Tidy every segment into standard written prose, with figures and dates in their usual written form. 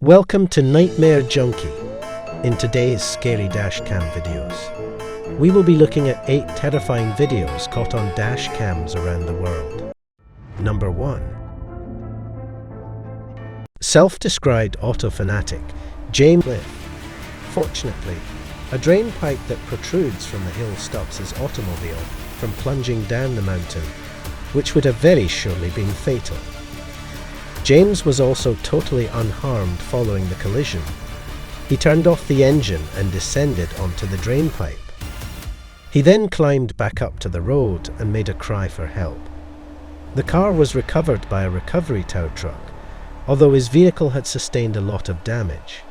Welcome to Nightmare Junkie. In today's scary dashcam videos, we will be looking at 8 terrifying videos caught on dashcams around the world. Number 1. Self-described auto-fanatic James Clift. Fortunately, a drain pipe that protrudes from the hill stops his automobile from plunging down the mountain, which would have very surely been fatal. James was also totally unharmed following the collision. He turned off the engine and descended onto the drain pipe. He then climbed back up to the road and made a cry for help. The car was recovered by a recovery tow truck, although his vehicle had sustained a lot of damage.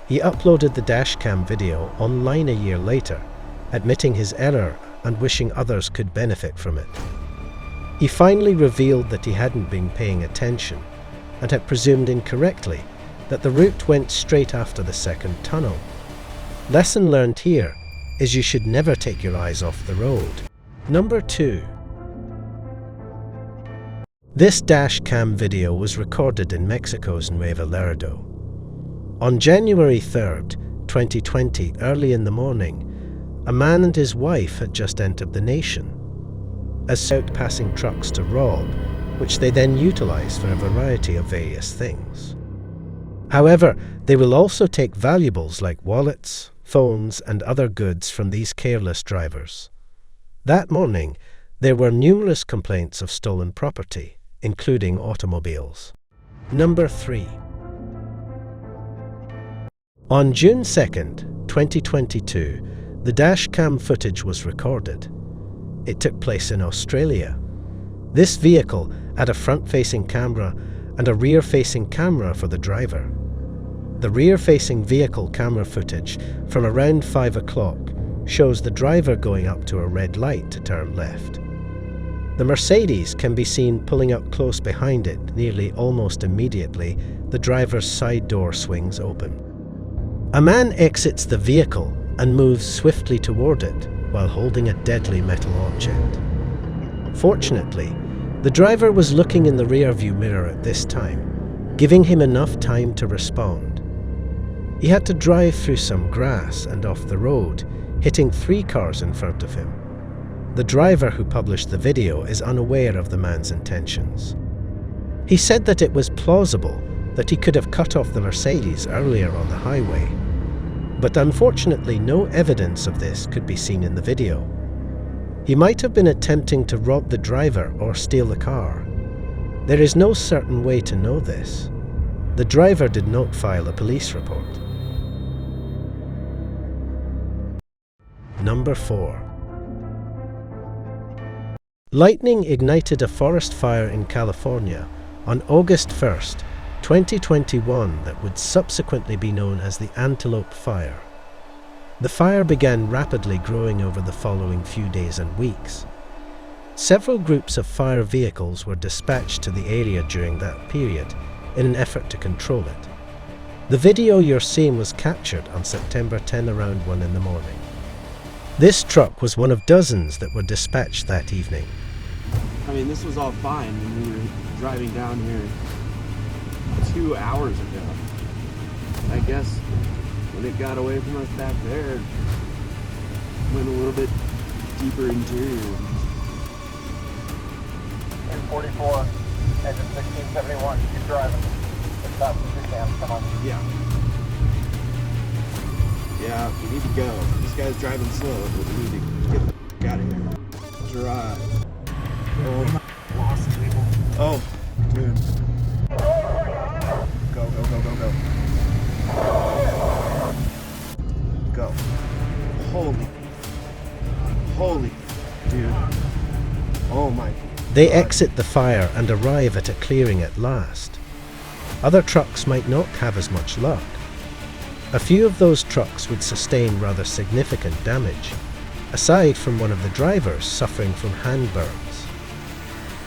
He uploaded the dashcam video online a year later, admitting his error and wishing others could benefit from it. He finally revealed that he hadn't been paying attention and had presumed incorrectly that the route went straight after the second tunnel. Lesson learned here is you should never take your eyes off the road. Number 2. This dashcam video was recorded in Mexico's Nuevo Laredo. On January 3rd, 2020, early in the morning, a man and his wife had just entered the nation, as out passing trucks to rob, which they then utilize for a variety of various things. However, they will also take valuables like wallets, phones, and other goods from these careless drivers. That morning, there were numerous complaints of stolen property, including automobiles. Number 3. On June 2nd, 2022, the dashcam footage was recorded. It took place in Australia. This vehicle had a front-facing camera and a rear-facing camera for the driver. The rear-facing vehicle camera footage from around 5 o'clock shows the driver going up to a red light to turn left. The Mercedes can be seen pulling up close behind it. Nearly almost immediately, the driver's side door swings open. A man exits the vehicle and moves swiftly toward it while holding a deadly metal object. Fortunately, the driver was looking in the rear-view mirror at this time, giving him enough time to respond. He had to drive through some grass and off the road, hitting 3 cars in front of him. The driver who published the video is unaware of the man's intentions. He said that it was plausible that he could have cut off the Mercedes earlier on the highway, but unfortunately no evidence of this could be seen in the video. He might have been attempting to rob the driver or steal the car. There is no certain way to know this. The driver did not file a police report. Number 4. Lightning ignited a forest fire in California on August 1st, 2021 that would subsequently be known as the Antelope Fire. The fire began rapidly growing over the following few days and weeks. Several groups of fire vehicles were dispatched to the area during that period in an effort to control it. The video you're seeing was captured on September 10 around 1 in the morning. This truck was one of dozens that were dispatched that evening. I mean, this was all fine when we were driving down here 2 hours ago. I guess when it got away from us back there, it went a little bit deeper interior. 244, engine 1671, keep driving. As fast as you can, come on. Yeah. Yeah, we need to go. This guy's driving slow, but we need to get the f*** out of here. Drive. Oh, Lost people. oh, dude. Go, go, go, go, go. Go. Holy, dude. Oh my. They exit the fire and arrive at a clearing at last. Other trucks might not have as much luck. A few of those trucks would sustain rather significant damage, aside from one of the drivers suffering from hand burns.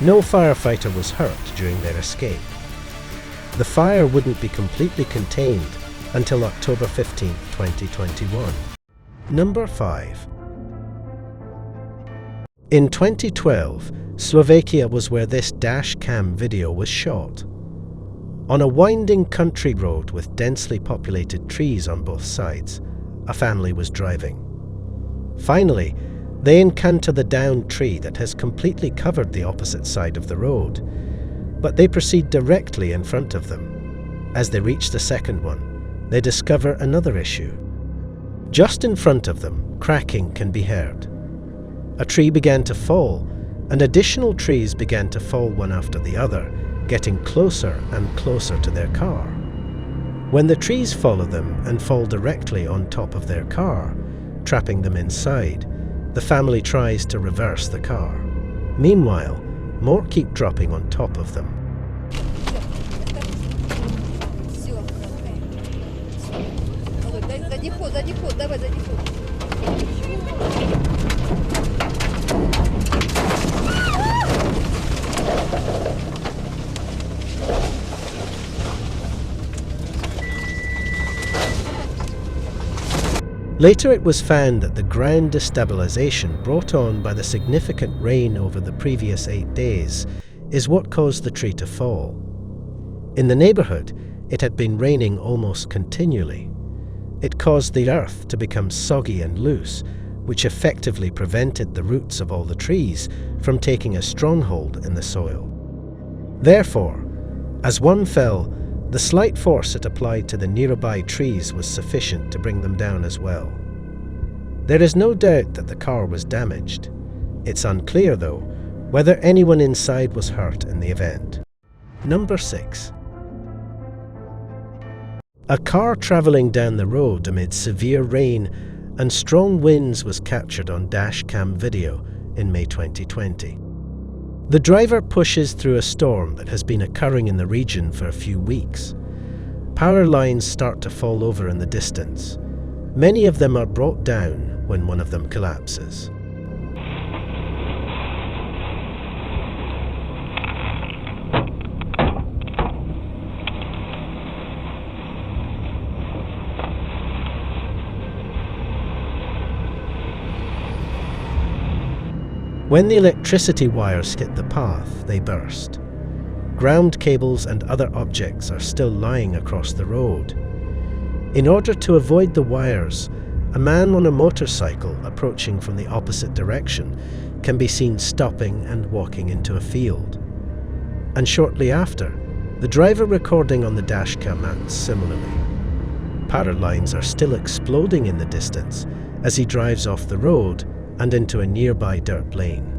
No firefighter was hurt during their escape. The fire wouldn't be completely contained until October 15, 2021. Number 5. In 2012, Slovakia was where this dashcam video was shot. On a winding country road with densely populated trees on both sides, a family was driving. Finally, they encounter the downed tree that has completely covered the opposite side of the road, but they proceed directly in front of them. As they reach the second one, they discover another issue. Just in front of them, cracking can be heard. A tree began to fall, and additional trees began to fall one after the other, getting closer and closer to their car. When the trees follow them and fall directly on top of their car, trapping them inside, the family tries to reverse the car. Meanwhile, more keep dropping on top of them. Later it was found that the ground destabilization brought on by the significant rain over the previous 8 days is what caused the tree to fall. In the neighborhood, it had been raining almost continually. It caused the earth to become soggy and loose, which effectively prevented the roots of all the trees from taking a stronghold in the soil. Therefore, as one fell, the slight force it applied to the nearby trees was sufficient to bring them down as well. There is no doubt that the car was damaged. It's unclear, though, whether anyone inside was hurt in the event. Number 6. A car travelling down the road amid severe rain and strong winds was captured on Dashcam video in May 2020. The driver pushes through a storm that has been occurring in the region for a few weeks. Power lines start to fall over in the distance. Many of them are brought down when one of them collapses. When the electricity wires hit the path, they burst. Ground cables and other objects are still lying across the road. In order to avoid the wires, a man on a motorcycle approaching from the opposite direction can be seen stopping and walking into a field. And shortly after, the driver recording on the dashcam acts similarly. Power lines are still exploding in the distance as he drives off the road and into a nearby dirt lane.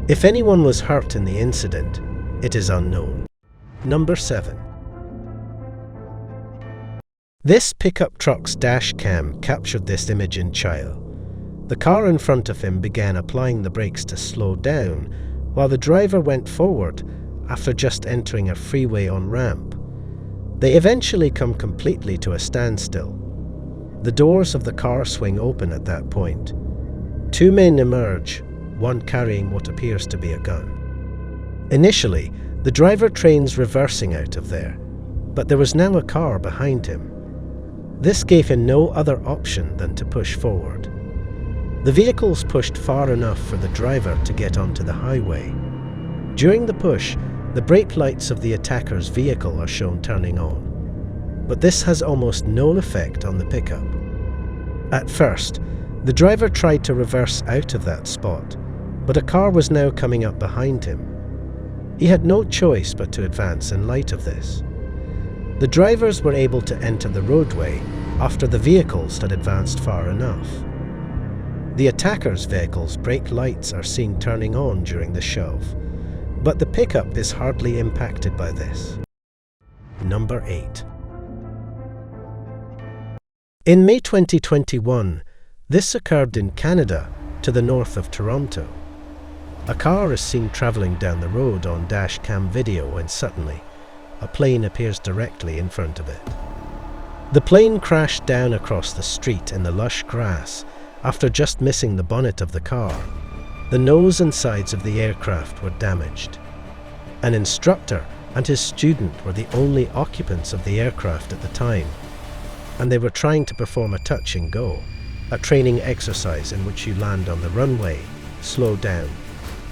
If anyone was hurt in the incident, it is unknown. Number 7. This pickup truck's dash cam captured this image in Chile. The car in front of him began applying the brakes to slow down, while the driver went forward after just entering a freeway on-ramp. They eventually come completely to a standstill. The doors of the car swing open at that point. 2 men emerge, one carrying what appears to be a gun. Initially, the driver trains reversing out of there, but there was now a car behind him. This gave him no other option than to push forward. The vehicles pushed far enough for the driver to get onto the highway. During the push, the brake lights of the attacker's vehicle are shown turning on, but this has almost no effect on the pickup. At first, the driver tried to reverse out of that spot, but a car was now coming up behind him. He had no choice but to advance in light of this. The drivers were able to enter the roadway after the vehicles had advanced far enough. The attacker's vehicle's brake lights are seen turning on during the shove, but the pickup is hardly impacted by this. Number 8. In May 2021, this occurred in Canada, to the north of Toronto. A car is seen travelling down the road on dashcam video when suddenly, a plane appears directly in front of it. The plane crashed down across the street in the lush grass after just missing the bonnet of the car. The nose and sides of the aircraft were damaged. An instructor and his student were the only occupants of the aircraft at the time, and they were trying to perform a touch and go, a training exercise in which you land on the runway, slow down,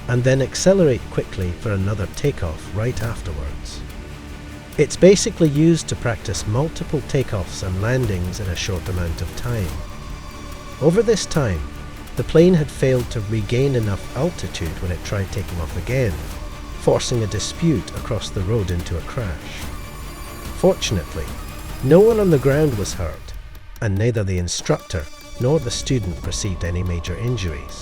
and then accelerate quickly for another takeoff right afterwards. It's basically used to practice multiple takeoffs and landings in a short amount of time. Over this time, the plane had failed to regain enough altitude when it tried taking off again, forcing a dispute across the road into a crash. Fortunately, no one on the ground was hurt, and neither the instructor nor the student received any major injuries.